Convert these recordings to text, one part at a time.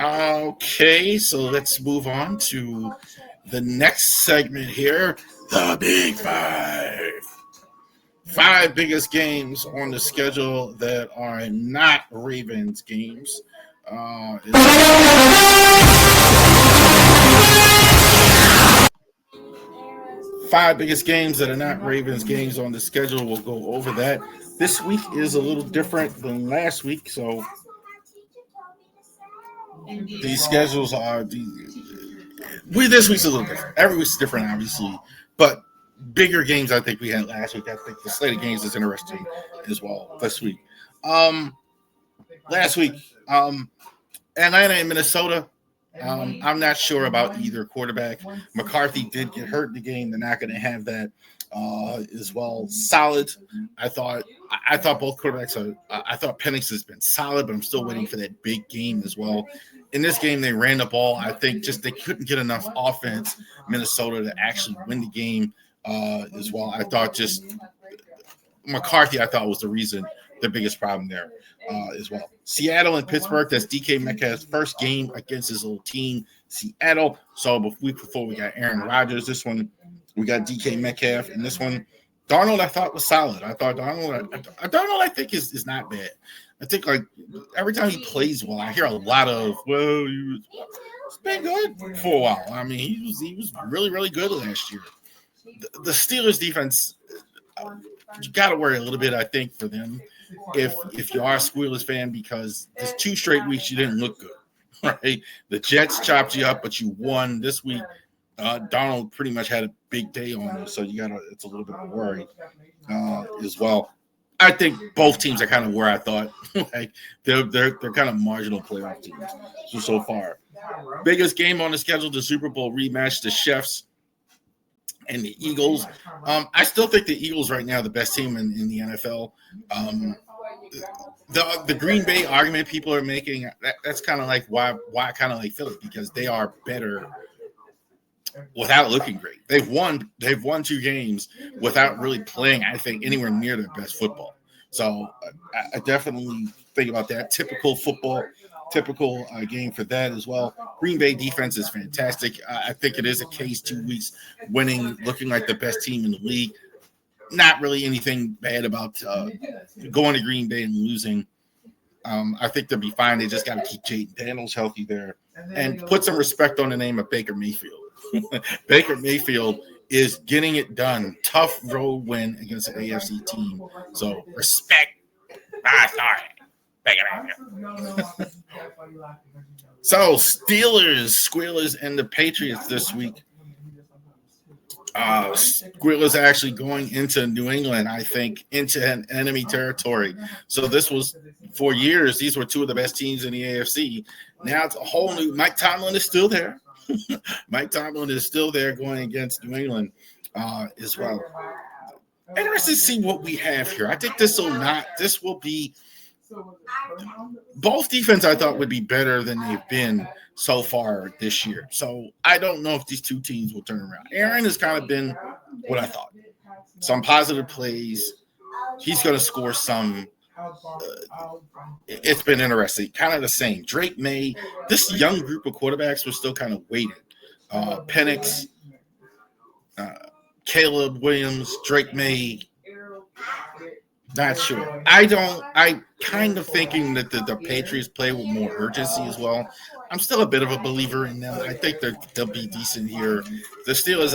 Okay, so let's move on to the next segment here. The Big Five. Five biggest games on the schedule that are not Ravens games. Five biggest games that are not Ravens games on the schedule. We'll go over that. This week is a little different than last week, so these schedules are this week's a little different. Every week's different, obviously, but bigger games I think we had last week. I think the slate of games is interesting as well this week. Last week, Atlanta and Minnesota. I'm not sure about either quarterback. McCarthy did get hurt in the game. They're not going to have that as well. Solid. I thought both quarterbacks are. I thought Penix has been solid, but I'm still waiting for that big game as well. In this game, they ran the ball. I think just they couldn't get enough offense, Minnesota, to actually win the game as well. I thought just McCarthy, I thought was the reason, the biggest problem there as well. Seattle and Pittsburgh, that's DK Metcalf's first game against his old team, Seattle. So the week before we got Aaron Rodgers. This one, we got DK Metcalf. And this one, Darnold, I thought was solid. I thought Darnold, I think is not bad. I think like every time he plays well, I hear a lot of, well, it's been good for a while. I mean, he was really, really good last year. The Steelers defense, you got to worry a little bit, I think, for them if you are a Steelers fan, because there's 2 straight weeks you didn't look good, right? The Jets chopped you up, but you won this week. Donald pretty much had a big day on you, so it's a little bit of a worry as well. I think both teams are kind of where I thought. Like they're kind of marginal playoff teams so far. Biggest game on the schedule, the Super Bowl rematch, the Chiefs and the Eagles. I still think the Eagles right now are the best team in the NFL. The Green Bay argument people are making, that's kind of like why I kind of like Philly, because they are better without looking great. They've won 2 games without really playing, I think, anywhere near their best football. So I definitely think about that. Typical game for that as well. Green Bay defense is fantastic. I think it is a case 2 weeks winning, looking like the best team in the league. Not really anything bad about going to Green Bay and losing. I think they'll be fine. They just got to keep Jaden Daniels healthy there and put some respect on the name of Baker Mayfield. Baker Mayfield is getting it done. Tough road win against an AFC team. So respect. Sorry. Baker Mayfield. So Steelers, Squealers, and the Patriots this week. Squealers actually going into New England, I think, into an enemy territory. So this was, for years, these were 2 of the best teams in the AFC. Now it's a whole new. Mike Tomlin is still there. Mike Tomlin is still there going against New England as well. Interested to see what we have here. I think this will be both defense I thought would be better than they've been so far this year. So I don't know if these 2 teams will turn around. Aaron has kind of been what I thought. Some positive plays. He's going to score some. It's been interesting. Kind of the same. Drake May, this young group of quarterbacks was still kind of waiting. Penix, Caleb Williams, Drake May. Not sure. I kind of thinking that the Patriots play with more urgency as well. I'm still a bit of a believer in them. I think they'll be decent here. The Steelers,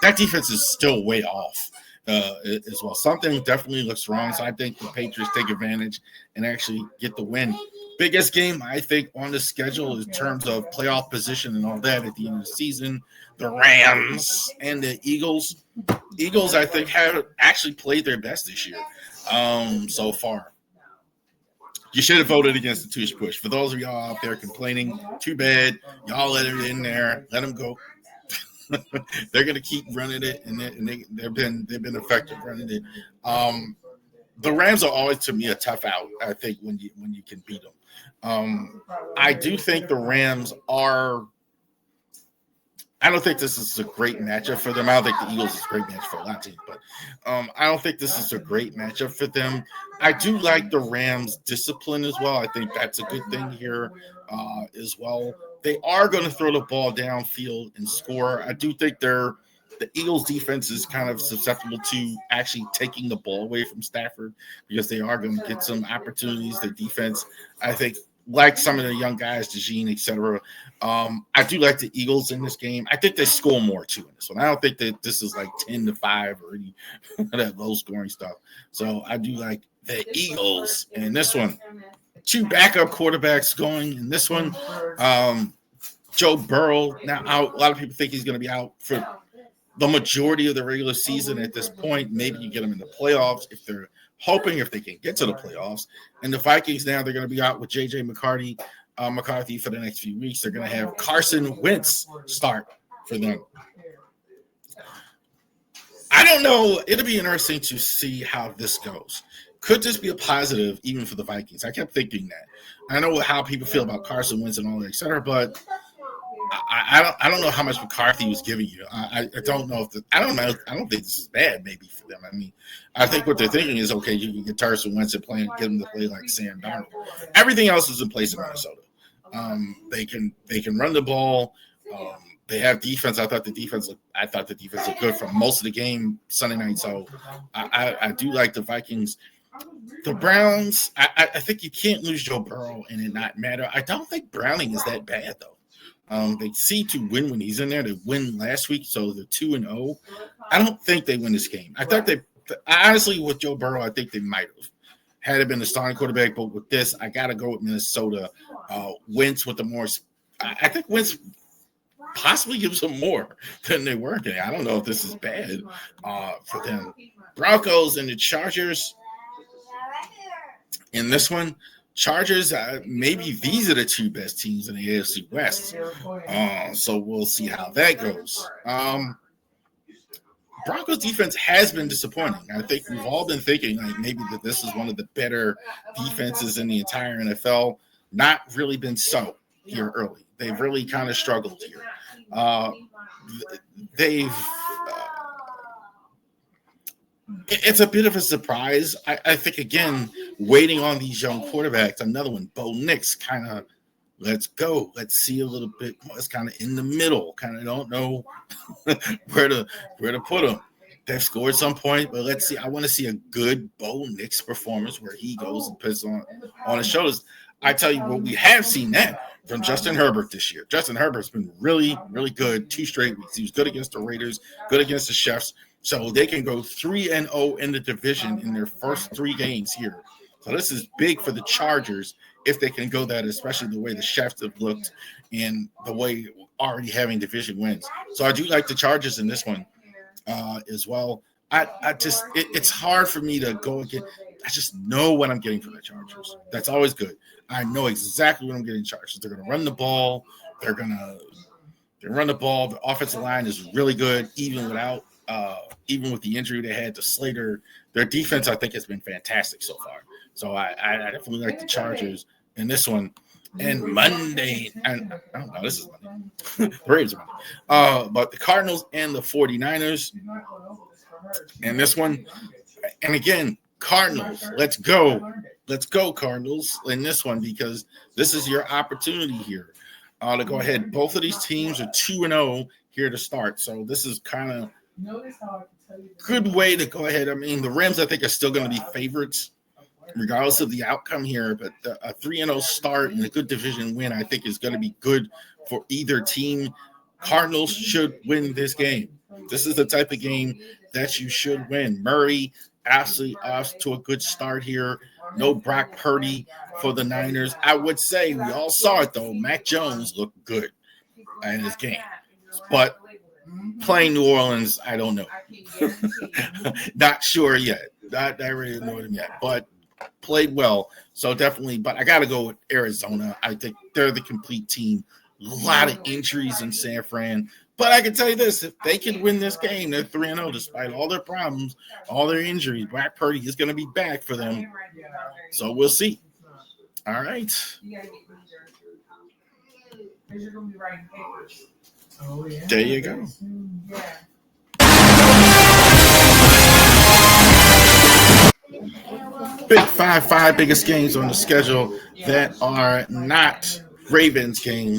that defense is still way off as well. Something definitely looks wrong. So I think the Patriots take advantage and actually get the win. Biggest game, I think, on the schedule in terms of playoff position and all that at the end of the season, the Rams and the Eagles. Eagles, I think, have actually played their best this year so far. You should have voted against the tush push. For those of y'all out there complaining, too bad. Y'all let it in there. Let them go. They're going to keep running it, and they've been effective running it. The Rams are always, to me, a tough out, I think, when you can beat them. I do think the Rams are I don't think this is a great matchup for them. I don't think the Eagles is a great match for a lot of teams, but I don't think this is a great matchup for them. I do like the Rams' discipline as well. I think that's a good thing here as well. They are going to throw the ball downfield and score. I do think the Eagles' defense is kind of susceptible to actually taking the ball away from Stafford because they are going to get some opportunities. The defense, I think, like some of the young guys, DeJean, etc. I do like the Eagles in this game. I think they score more too in this one. I don't think that this is like 10-5 or any that low scoring stuff. So I do like the Eagles in this one. Two backup quarterbacks going in this one. Joe Burrow. Now, a lot of people think he's going to be out for the majority of the regular season at this point. Maybe you get him in the playoffs if they're hoping if they can get to the playoffs. And the Vikings now, they're going to be out with J.J. McCarthy for the next few weeks. They're going to have Carson Wentz start for them. I don't know. It'll be interesting to see how this goes. Could this be a positive even for the Vikings? I kept thinking that. I know how people feel about Carson Wentz and all that, et cetera, but I don't know how much McCarthy was giving you. I don't know I don't think this is bad maybe for them. I mean, I think what they're thinking is, okay, you can get Carson Wentz and get him to play like Sam Darnold. Everything else is in place in Minnesota. They can run the ball. They have defense. I thought the defense looked good for most of the game Sunday night. So I do like the Vikings. The Browns, I think you can't lose Joe Burrow and it not matter. I don't think Browning is that bad though. They seem to win when he's in there. They win last week, so they're 2-0. I don't think they win this game. I thought honestly, with Joe Burrow, I think they might have had it been the starting quarterback. But with this, I got to go with Minnesota. Wentz with the more. I think Wentz possibly gives them more than they were getting. I don't know if this is bad for them. Broncos and the Chargers. In this one, Chargers, maybe these are the two best teams in the AFC West. So we'll see how that goes. Broncos defense has been disappointing. I think we've all been thinking like maybe that this is one of the better defenses in the entire NFL. Not really been so here early. They've really kind of struggled here. It's a bit of a surprise. I think, again, waiting on these young quarterbacks, another one, Bo Nix, kind of, let's go. Let's see a little bit more. It's kind of in the middle. Kind of don't know where to put him. They've scored some point, but let's see. I want to see a good Bo Nix performance where he goes and puts on his shoulders. I tell you what, we have seen that from Justin Herbert this year. Justin Herbert's been really, really good 2 straight weeks. He was good against the Raiders, good against the Chiefs. So they can go 3-0 in the division in their first 3 games here. So this is big for the Chargers if they can go that, especially the way the Chiefs have looked and the way already having division wins. So I do like the Chargers in this one as well. It's hard for me to go again. I just know what I'm getting from the Chargers. That's always good. I know exactly what I'm getting Chargers. They're going to run the ball. They run the ball. The offensive line is really good, even with the injury they had to Slater. Their defense, I think, has been fantastic so far. So I definitely like the Chargers in this one. And Monday, and I don't know, this is Monday. The Ravens are Monday. But the Cardinals and the 49ers in this one. And again, Cardinals, let's go. Let's go, Cardinals, in this one, because this is your opportunity here to go ahead. Both of these teams are 2-0 here to start. So this is kind of good way to go ahead. I mean, the Rams, I think, are still going to be favorites regardless of the outcome here. But a 3-0 start and a good division win, I think, is going to be good for either team. Cardinals should win this game. This is the type of game that you should win. Murray absolutely off to a good start here. No Brock Purdy for the Niners. I would say we all saw it, though. Mac Jones looked good in his game. But playing New Orleans, I don't know. Not sure yet. Not really know him yet. But played well. So definitely. But I got to go with Arizona. I think they're the complete team. A lot of injuries in San Fran. But I can tell you this, if they can win this game, they're 3-0 despite all their problems, all their injuries. Brock Purdy is going to be back for them. So we'll see. All right. There you go. Big five biggest games on the schedule that are not Ravens games.